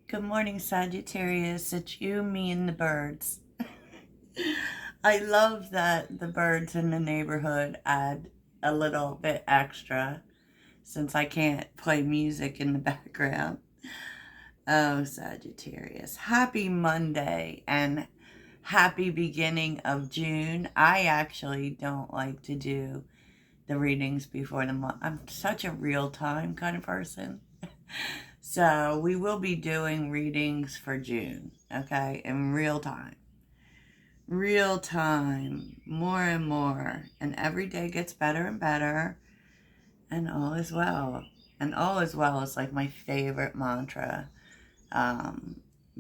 Good morning, Sagittarius. It's you, me, and the birds. I love that the birds in the neighborhood add a little bit extra since I can't play music in the background. Oh, Sagittarius. Happy Monday and happy beginning of June. I actually don't like to do the readings before the month. I'm such a real time kind of person. So we will be doing readings for June, okay, in real time. Real time, more and more. And every day gets better and better. And all is well. And all is well is like my favorite mantra.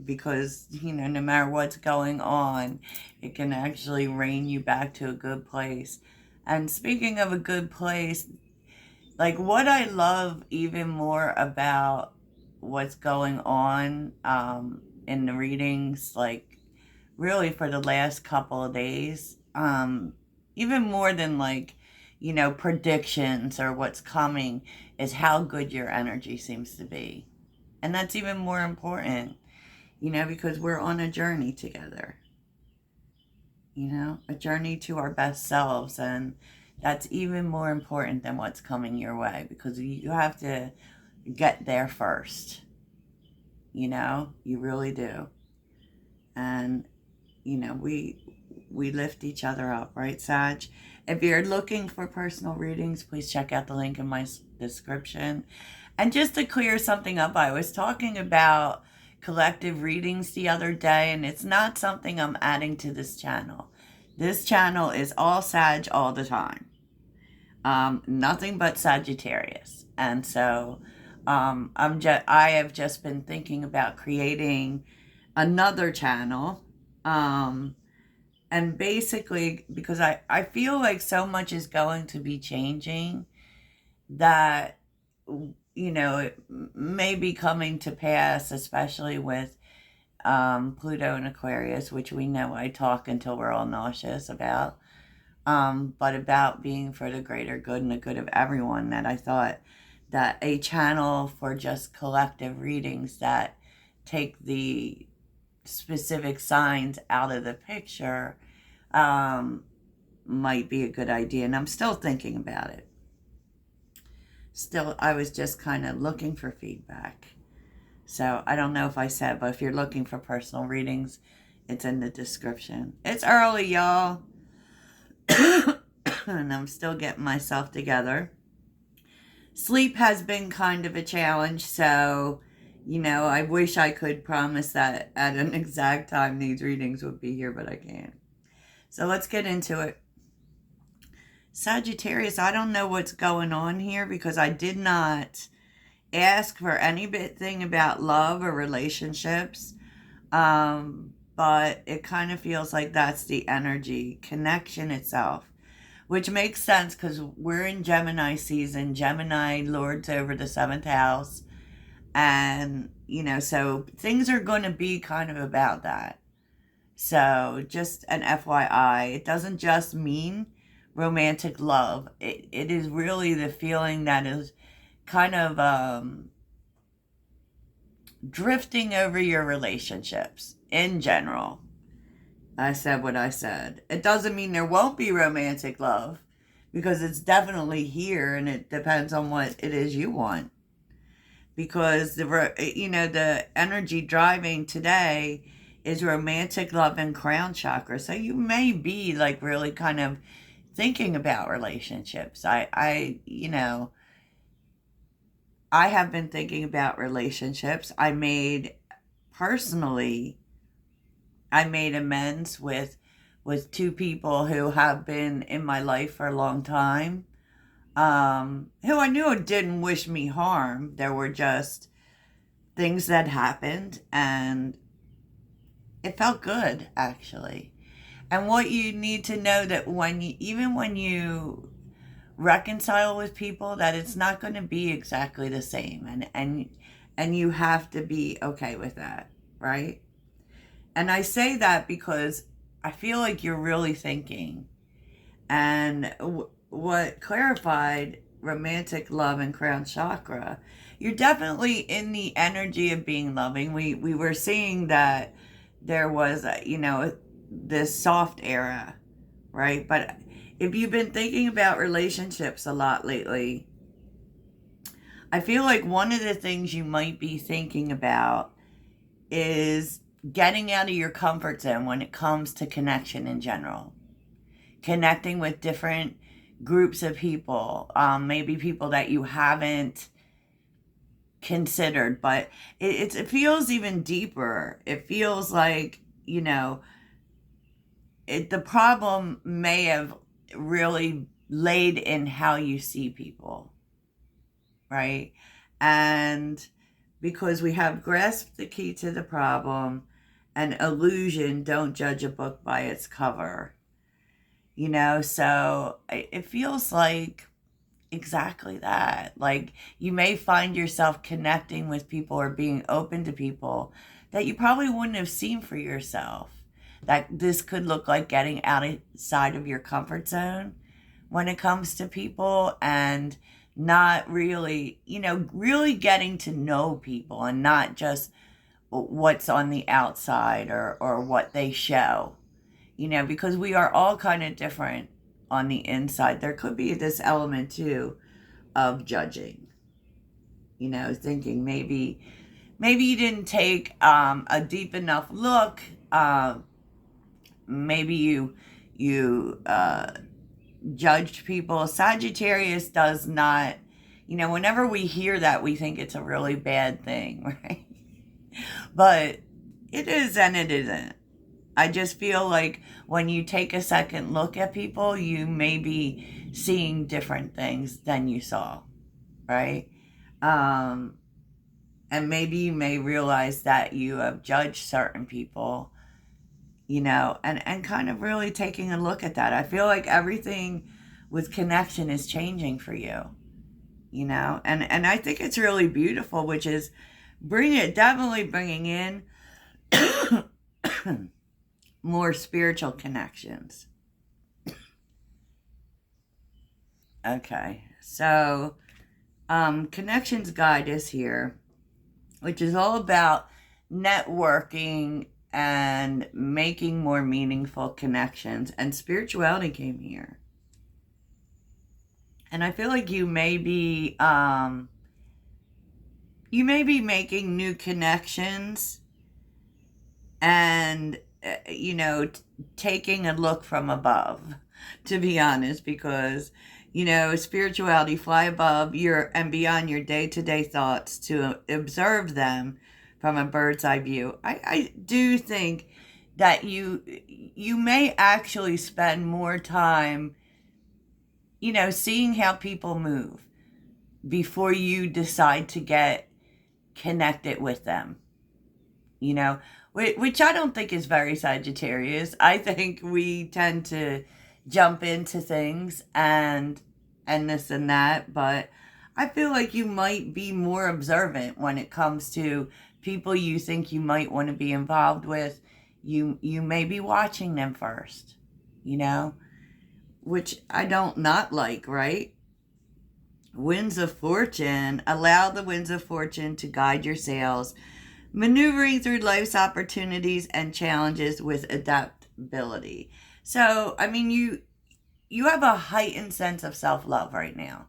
Because, no matter what's going on, it can actually rein you back to a good place. And speaking of a good place, like what I love even more about what's going on in the readings, like really for the last couple of days, even more than like, predictions or what's coming, is how good your energy seems to be. And that's even more important, because we're on a journey together, a journey to our best selves. And that's even more important than what's coming your way because you have to get there first. You really do. And, we lift each other up, right, Sag? If you're looking for personal readings, please check out the link in my description. And just to clear something up, I was talking about collective readings the other day, and it's not something I'm adding to this channel. This channel is all Sag all the time. Nothing but Sagittarius. And so I have just been thinking about creating another channel. And basically, because I feel like so much is going to be changing that, it may be coming to pass, especially with Pluto and Aquarius, which we know I talk until we're all nauseous about. But about being for the greater good and the good of everyone, that I thought that a channel for just collective readings that take the specific signs out of the picture might be a good idea. And I'm still thinking about it. Still, I was just kind of looking for feedback. So I don't know if I said, but if you're looking for personal readings, it's in the description. It's early, y'all. And I'm still getting myself together. Sleep has been kind of a challenge, so, I wish I could promise that at an exact time these readings would be here, but I can't. So let's get into it. Sagittarius, I don't know what's going on here because I did not ask for anything about love or relationships. But it kind of feels like that's the energy, connection itself, which makes sense because we're in Gemini season. Gemini lords over the 7th house. And, so things are going to be kind of about that. So just an FYI, it doesn't just mean romantic love. It is really the feeling that is kind of drifting over your relationships in general. I said what I said. It doesn't mean there won't be romantic love because it's definitely here, and it depends on what it is you want. Because the energy driving today is romantic love and crown chakra. So you may be like really kind of thinking about relationships. I have been thinking about relationships. I made amends with two people who have been in my life for a long time, who I knew didn't wish me harm. There were just things that happened, and it felt good, actually. And what you need to know that even when you reconcile with people, that it's not going to be exactly the same, and you have to be okay with that, right? And I say that because I feel like you're really thinking. And what clarified romantic love and crown chakra you're definitely in the energy of being loving. We were seeing that there was this soft era, right? But if you've been thinking about relationships a lot lately, I feel like one of the things you might be thinking about is getting out of your comfort zone when it comes to connection in general. Connecting with different groups of people, maybe people that you haven't considered, but it feels even deeper. It feels like, the problem may have really laid in how you see people, right? And because we have grasped the key to the problem and illusion, don't judge a book by its cover, so it feels like exactly that. Like you may find yourself connecting with people or being open to people that you probably wouldn't have seen for yourself. That this could look like getting outside of your comfort zone when it comes to people, and not really, really getting to know people and not just what's on the outside or what they show, because we are all kind of different on the inside. There could be this element too of judging, thinking maybe you didn't take a deep enough look. Maybe you judged people. Sagittarius does not, whenever we hear that, we think it's a really bad thing, right? But it is and it isn't. I just feel like when you take a second look at people, you may be seeing different things than you saw, right? And maybe you may realize that you have judged certain people, and kind of really taking a look at that. I feel like everything with connection is changing for you, and I think it's really beautiful, which is definitely bringing in more spiritual connections. Okay, so Connections Guide is here, which is all about networking and making more meaningful connections, and spirituality came here. And I feel like you may be making new connections and taking a look from above, to be honest, because spirituality, fly above your and beyond your day-to-day thoughts to observe them from a bird's eye view. I do think that you may actually spend more time seeing how people move before you decide to get connected with them, which I don't think is very Sagittarius. I think we tend to jump into things and this and that, but I feel like you might be more observant when it comes to people you think you might want to be involved with. You may be watching them first, which I don't not like, right? Winds of Fortune. Allow the winds of fortune to guide your sails, maneuvering through life's opportunities and challenges with adaptability. So, I mean, you have a heightened sense of self-love right now.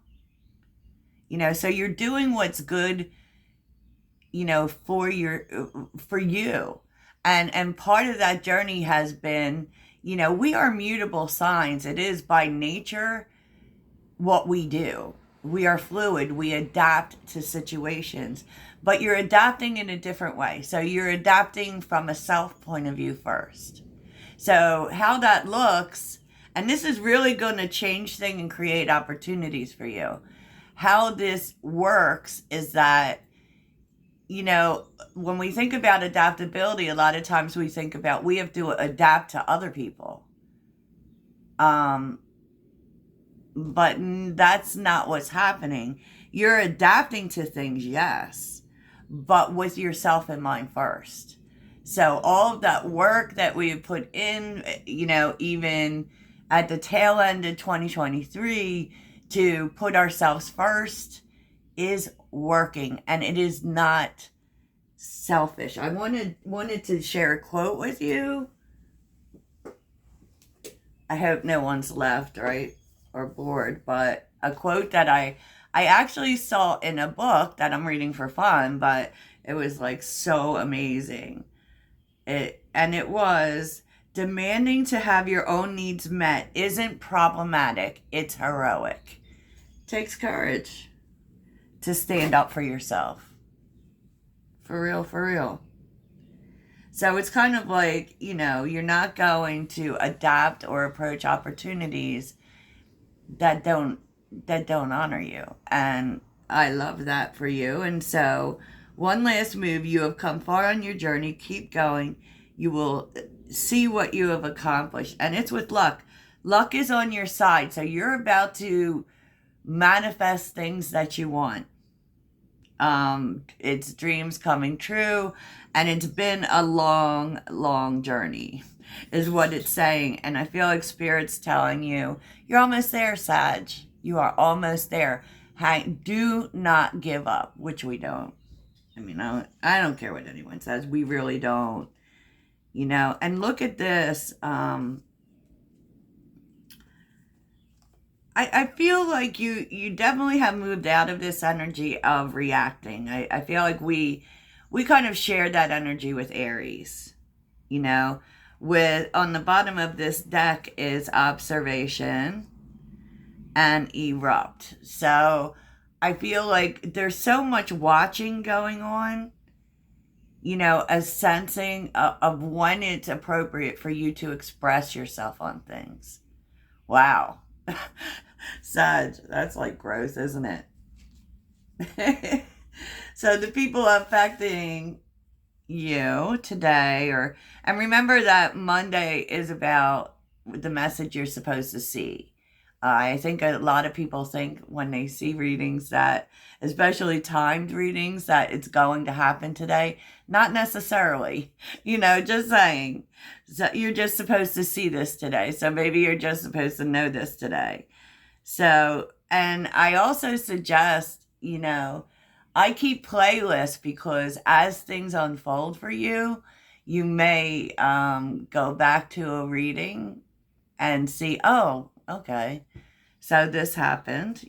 So you're doing what's good, for you. And part of that journey has been, we are mutable signs. It is by nature what we do. We are fluid. We adapt to situations, but you're adapting in a different way. So you're adapting from a self point of view first. So how that looks, and this is really going to change things and create opportunities for you. How this works is that, when we think about adaptability, a lot of times we think about we have to adapt to other people. But that's not what's happening. You're adapting to things, yes, but with yourself in mind first. So all of that work that we put in, even at the tail end of 2023 to put ourselves first is working, and it is not selfish. I wanted to share a quote with you. I hope no one's left, right, or bored, but a quote that I actually saw in a book that I'm reading for fun, but it was like so amazing. It was, demanding to have your own needs met isn't problematic, it's heroic. It takes courage to stand up for yourself. For real, for real. So it's kind of like, you're not going to adapt or approach opportunities that don't honor you. And I love that for you. And so, one last move. You have come far on your journey. Keep going. You will see what you have accomplished. And it's with luck. Luck is on your side. So you're about to manifest things that you want. It's dreams coming true, and it's been a long, long journey, is what it's saying. And I feel like Spirit's telling you, you're almost there, Sag. You are almost there. Do not give up, which we don't. I mean, I don't care what anyone says. We really don't, and look at this. I feel like you definitely have moved out of this energy of reacting. I feel like we kind of shared that energy with Aries, with on the bottom of this deck is observation and erupt. So I feel like there's so much watching going on, a sensing of when it's appropriate for you to express yourself on things. Wow. Sag, that's like gross, isn't it? So the people affecting you today, and remember that Monday is about the message you're supposed to see. I think a lot of people think when they see readings that, especially timed readings, that it's going to happen today. Not necessarily, just saying. So you're just supposed to see this today. So maybe you're just supposed to know this today. So, and I also suggest, I keep playlists because as things unfold for you, you may go back to a reading and see, oh, okay, so this happened,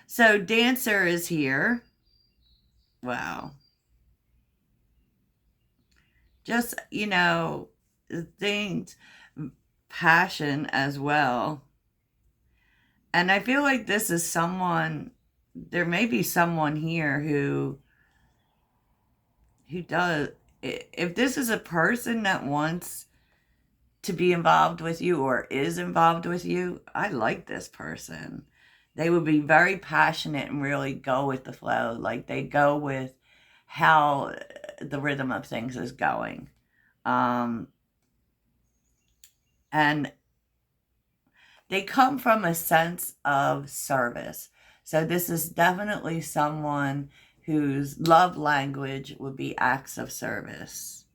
So Dancer is here. Wow. Just, things, passion as well. And I feel like this is there may be someone here who does, if this is a person that wants to be involved with you or is involved with you, I like this person. They would be very passionate and really go with the flow. Like they go with how the rhythm of things is going. And they come from a sense of service. So this is definitely someone whose love language would be acts of service.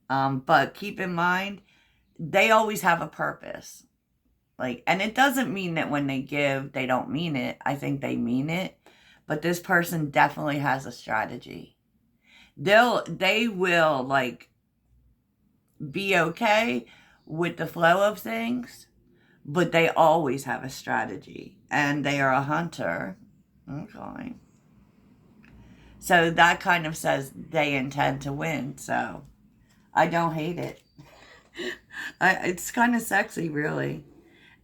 But keep in mind, they always have a purpose. And it doesn't mean that when they give, they don't mean it. I think they mean it. But this person definitely has a strategy. They will be okay with the flow of things, but they always have a strategy, and they are a hunter. Okay. So that kind of says they intend to win. So I don't hate it. It's kind of sexy, really.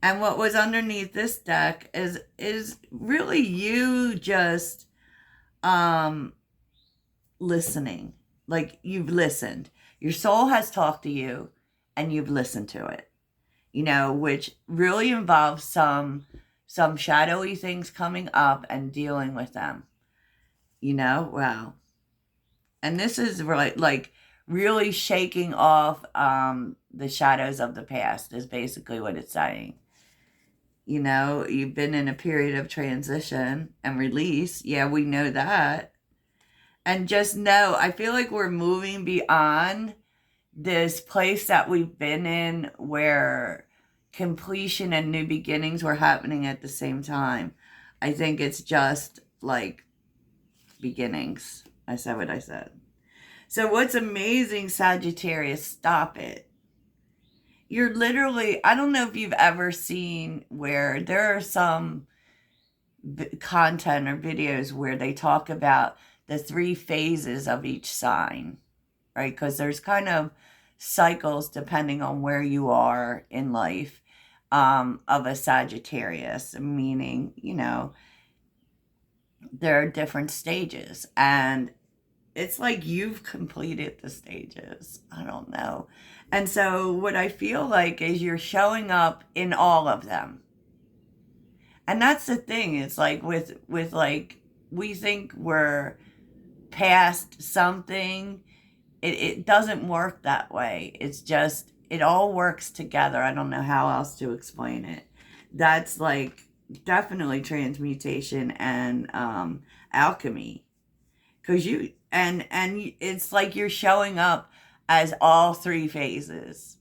And what was underneath this deck is really you just listening. Like you've listened. Your soul has talked to you and you've listened to it. Which really involves some shadowy things coming up and dealing with them. Wow. And this is really shaking off the shadows of the past is basically what it's saying. You've been in a period of transition and release. Yeah, we know that. And just know, I feel like we're moving beyond this place that we've been in where completion and new beginnings were happening at the same time. I think it's just like beginnings. I said what I said. So what's amazing, Sagittarius, stop it. You're literally, I don't know if you've ever seen where there are some content or videos where they talk about the 3 phases of each sign, right? Because there's kind of cycles depending on where you are in life, of a Sagittarius, meaning, there are different stages, and it's like you've completed the stages. I don't know. And so what I feel like is you're showing up in all of them. And that's the thing. It's like with like, we think we're past something. It doesn't work that way. It's just, it all works together. I don't know how else to explain it. That's like definitely transmutation and alchemy. Because and it's like you're showing up as all 3 phases,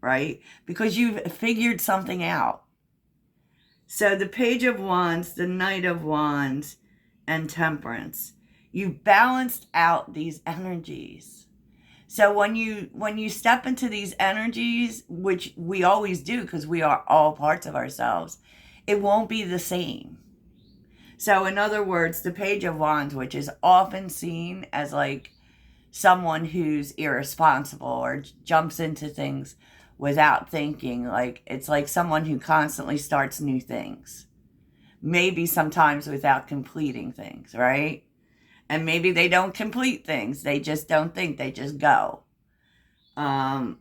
right? Because you've figured something out. So the Page of Wands, the Knight of Wands, and Temperance. You've balanced out these energies. So when you step into these energies, which we always do because we are all parts of ourselves, it won't be the same. So in other words, the Page of Wands, which is often seen as like someone who's irresponsible or jumps into things without thinking, like it's like someone who constantly starts new things, maybe sometimes without completing things, right? And maybe they don't complete things, they just don't think, they just go. And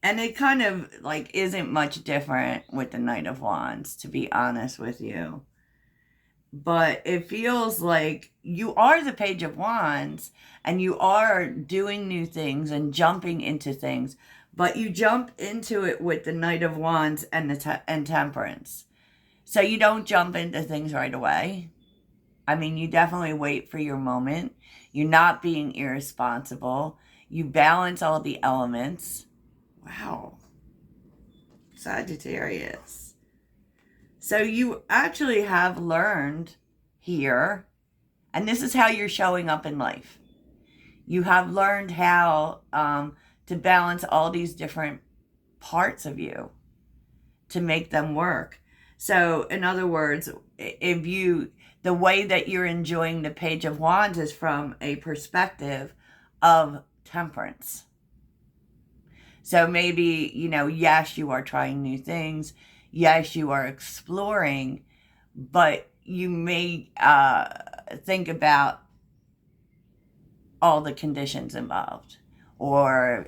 it kind of like isn't much different with the Knight of Wands, to be honest with you. But it feels like you are the Page of Wands and you are doing new things and jumping into things, but you jump into it with the Knight of Wands and and Temperance. So you don't jump into things right away. I mean, you definitely wait for your moment. You're not being irresponsible. You balance all the elements. Wow. Sagittarius. So you actually have learned here, and this is how you're showing up in life. You have learned how to balance all these different parts of you to make them work. So in other words, the way that you're enjoying the Page of Wands is from a perspective of temperance. So maybe, yes, you are trying new things. Yes, you are exploring, but you may think about all the conditions involved, or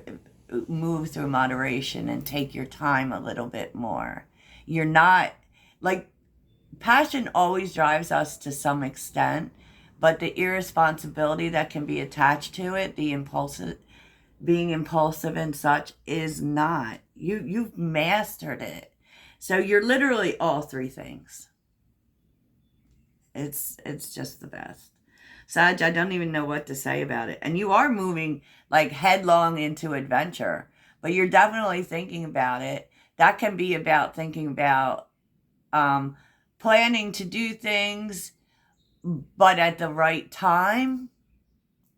move through moderation and take your time a little bit more. You're not, like, passion always drives us to some extent, but the irresponsibility that can be attached to it, being impulsive and such, is not. You've mastered it. So you're literally all 3 things. It's just the best. Sag, I don't even know what to say about it. And you are moving like headlong into adventure, but you're definitely thinking about it. That can be about thinking about planning to do things, but at the right time,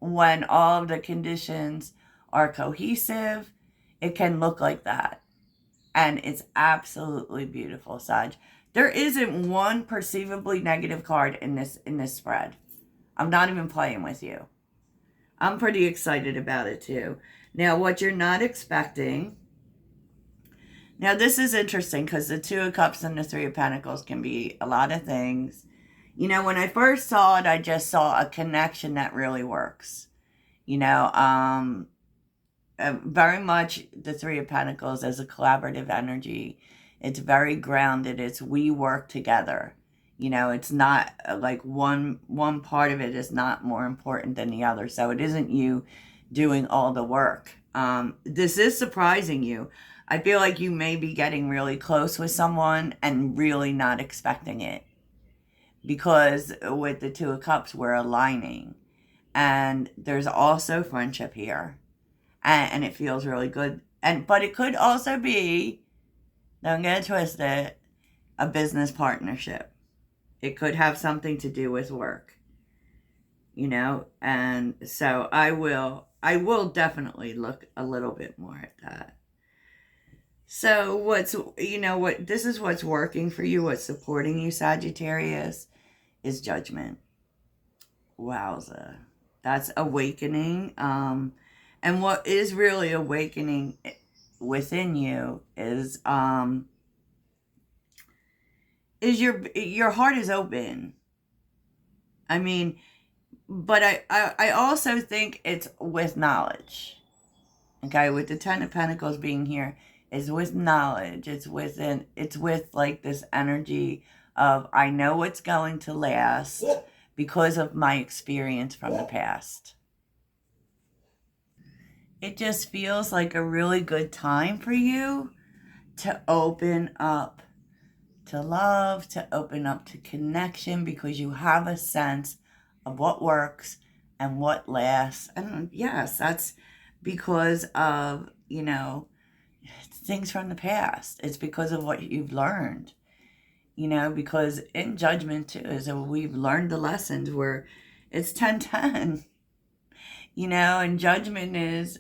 when all of the conditions are cohesive, it can look like that. And it's absolutely beautiful, Sag. There isn't one perceivably negative card in this spread. I'm not even playing with you. I'm pretty excited about it too. Now, what you're not expecting. Now, this is interesting because the 2 of Cups and the 3 of Pentacles can be a lot of things. When I first saw it, I just saw a connection that really works. Very much the 3 of Pentacles as a collaborative energy. It's very grounded. It's we work together. It's not like one part of it is not more important than the other. So it isn't you doing all the work. This is surprising you. I feel like you may be getting really close with someone and really not expecting it. Because with the 2 of Cups, we're aligning. And there's also friendship here. And it feels really good. But it could also be, don't get it twisted, a business partnership. It could have something to do with work, and so I will definitely look a little bit more at that. So this is what's working for you, what's supporting you, Sagittarius, is judgment. Wowza. That's awakening. And what is really awakening within you is your heart is open. I mean, but I also think it's with knowledge. Okay, with the Ten of Pentacles being here, is with knowledge. It's with like this energy of, I know what's going to last because of my experience from the past. It just feels like a really good time for you to open up to love, to open up to connection, because you have a sense of what works and what lasts. And yes, that's because of, things from the past. It's because of what you've learned, because in judgment too, is that we've learned the lessons where it's 10-10, and judgment is,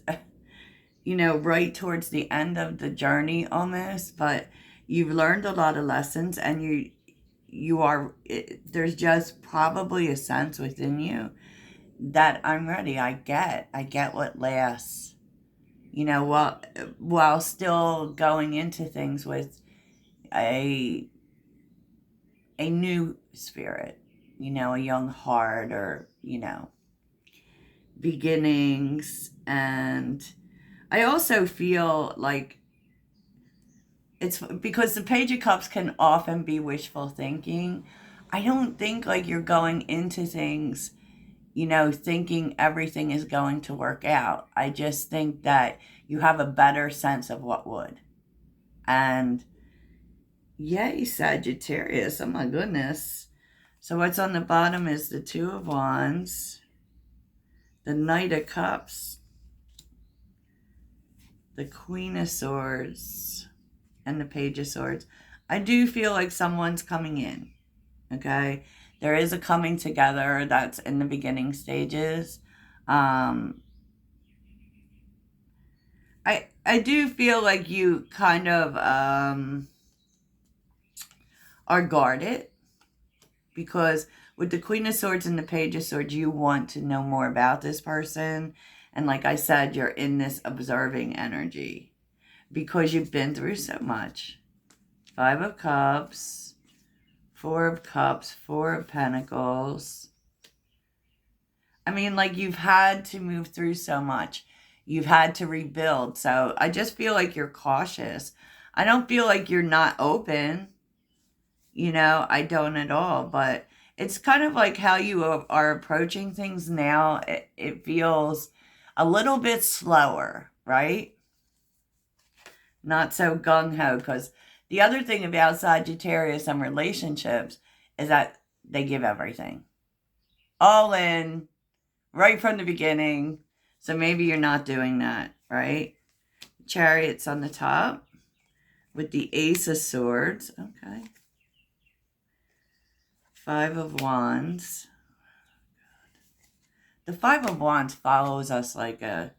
right towards the end of the journey almost, but you've learned a lot of lessons, and there's just probably a sense within you that I'm ready. I get what lasts, while still going into things with a new spirit, a young heart, or, beginnings. And I also feel like it's because the Page of Cups can often be wishful thinking. I don't think like you're going into things, thinking everything is going to work out. I just think that you have a better sense of what would. And yay, Sagittarius. Oh my goodness. So what's on the bottom is the Two of Wands, the Knight of Cups, the Queen of Swords, and the Page of Swords. I do feel like someone's coming in, okay? There is a coming together that's in the beginning stages. I do feel like you kind of are guarded, because with the Queen of Swords and the Page of Swords, you want to know more about this person. And like I said, you're in this observing energy because you've been through so much. Five of Cups, Four of Cups, Four of Pentacles. I mean, like, you've had to move through so much. You've had to rebuild. So I just feel like you're cautious. I don't feel like you're not open. I don't at all. But it's kind of like how you are approaching things now. It feels a little bit slower, right? Not so gung-ho, because the other thing about Sagittarius and relationships is that they give everything. All in, right from the beginning. So maybe you're not doing that, right? Chariot's on the top with the Ace of Swords. Okay. Five of Wands. The Five of Wands follows us like a,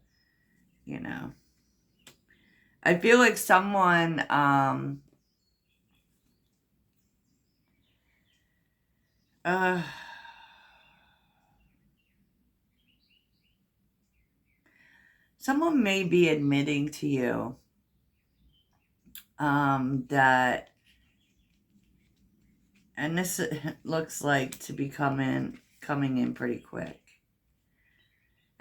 I feel like someone, someone may be admitting to you that, and this looks like to be coming in pretty quick.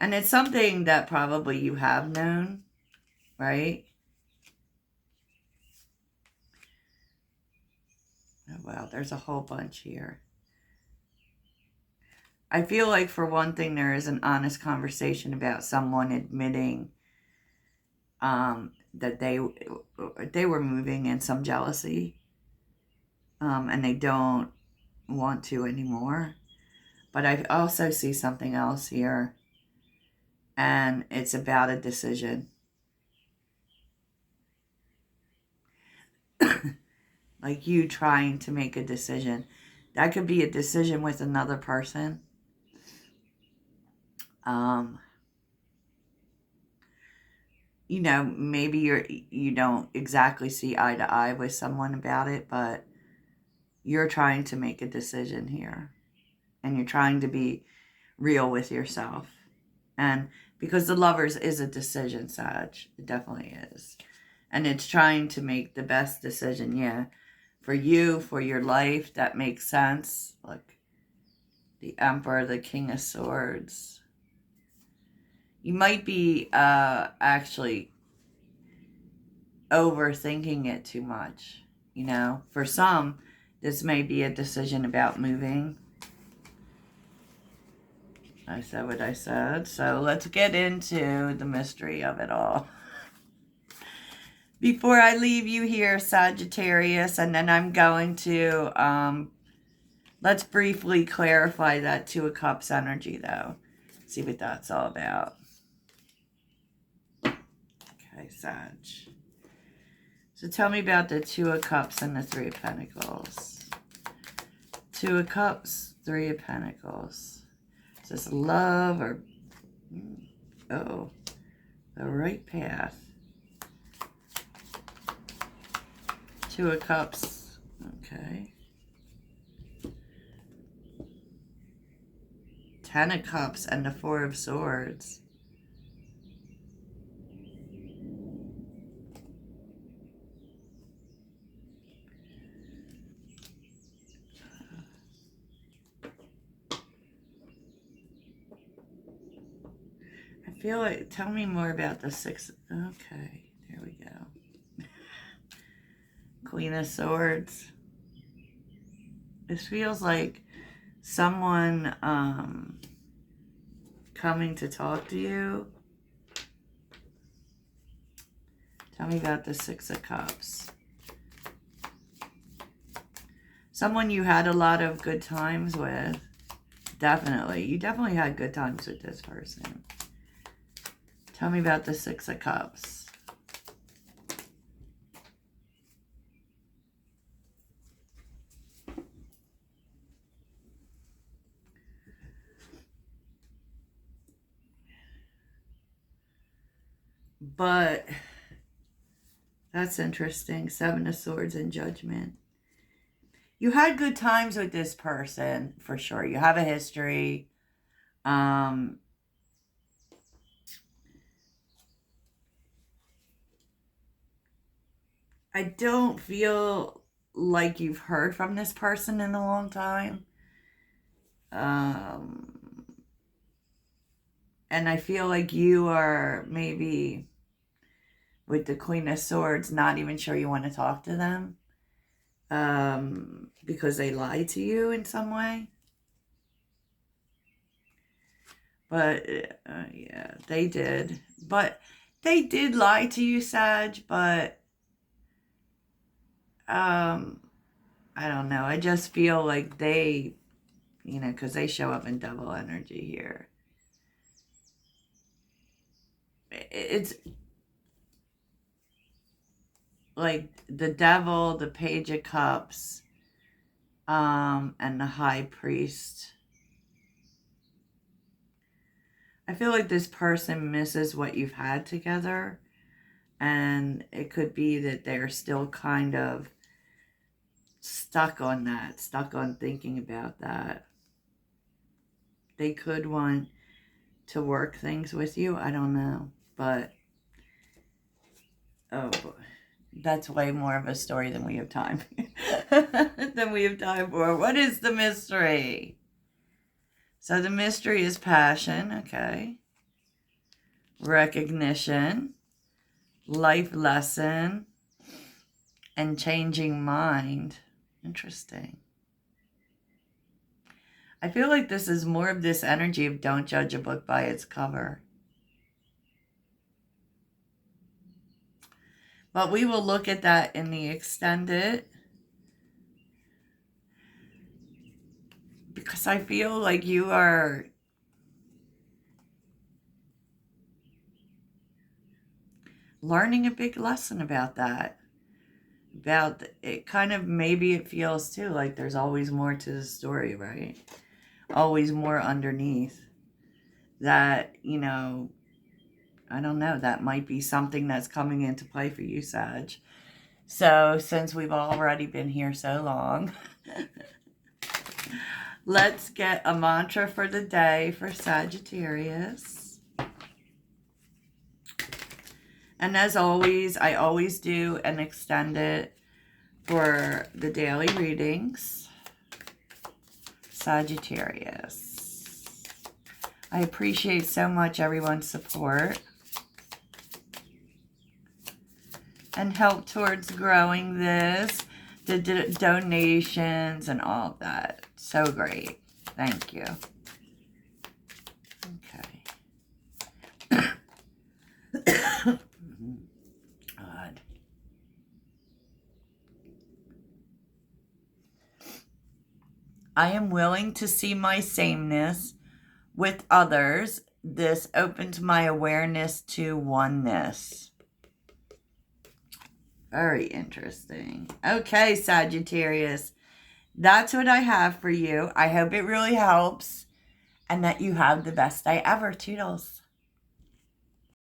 And it's something that probably you have known, right? Oh, wow, there's a whole bunch here. I feel like, for one thing, there is an honest conversation about someone admitting that they were moving in some jealousy, and they don't want to anymore. But I also see something else here, and it's about a decision. Like you trying to make a decision. That could be a decision with another person. You know, maybe you don't exactly see eye to eye with someone about it, but you're trying to make a decision here, and you're trying to be real with yourself. And because the Lovers is a decision, Sag, it definitely is. And it's trying to make the best decision, yeah, for you, for your life, that makes sense. Like the Emperor, the King of Swords. You might be actually overthinking it too much. You know, for some, this may be a decision about moving. I said what I said. So let's get into the mystery of it all. Before I leave you here, Sagittarius, and then I'm going to, let's briefly clarify that Two of Cups energy, though. See what that's all about. Okay, Sag. So tell me about the Two of Cups and the Three of Pentacles. Two of Cups, Three of Pentacles. Is this love or... Oh, the right path. Two of Cups. Okay. Ten of Cups and the Four of Swords. I feel like, tell me more about the Six. Okay, there we go. Queen of Swords. This feels like someone coming to talk to you. Tell me about the Six of Cups. Someone you had a lot of good times with. Definitely. You definitely had good times with this person. Tell me about the Six of Cups. But that's interesting. Seven of Swords and Judgment. You had good times with this person, for sure. You have a history. I don't feel like you've heard from this person in a long time. And I feel like you are maybe, with the Queen of Swords, not even sure you want to talk to them. Because they lied to you in some way. But, yeah, they did. But they did lie to you, Sag, but, I don't know. I just feel like they, you know, because they show up in double energy here. It's like the Devil, the Page of Cups, and the High Priest. I feel like this person misses what you've had together, and it could be that they're still kind of stuck on that, stuck on thinking about that. They could want to work things with you. I don't know, but oh boy, that's way more of a story than we have time for. What is the mystery? So the mystery is passion, okay. Recognition, life lesson, and changing mind. Interesting. I feel like this is more of this energy of don't judge a book by its cover. But we will look at that in the extended. Because I feel like you are learning a big lesson about that. about it. Kind of, maybe it feels too like there's always more to the story, right? Always more underneath that, you know, I don't know, that might be something that's coming into play for you, Sag. So since we've already been here so long, let's get a mantra for the day for Sagittarius. And as always, I always do an extended for the daily readings. Sagittarius. I appreciate so much everyone's support and help towards growing this, the donations and all of that. So great. Thank you. Okay. God. I am willing to see my sameness with others. This opens my awareness to oneness. Very interesting. Okay, Sagittarius. That's what I have for you. I hope it really helps and that you have the best day ever. Toodles.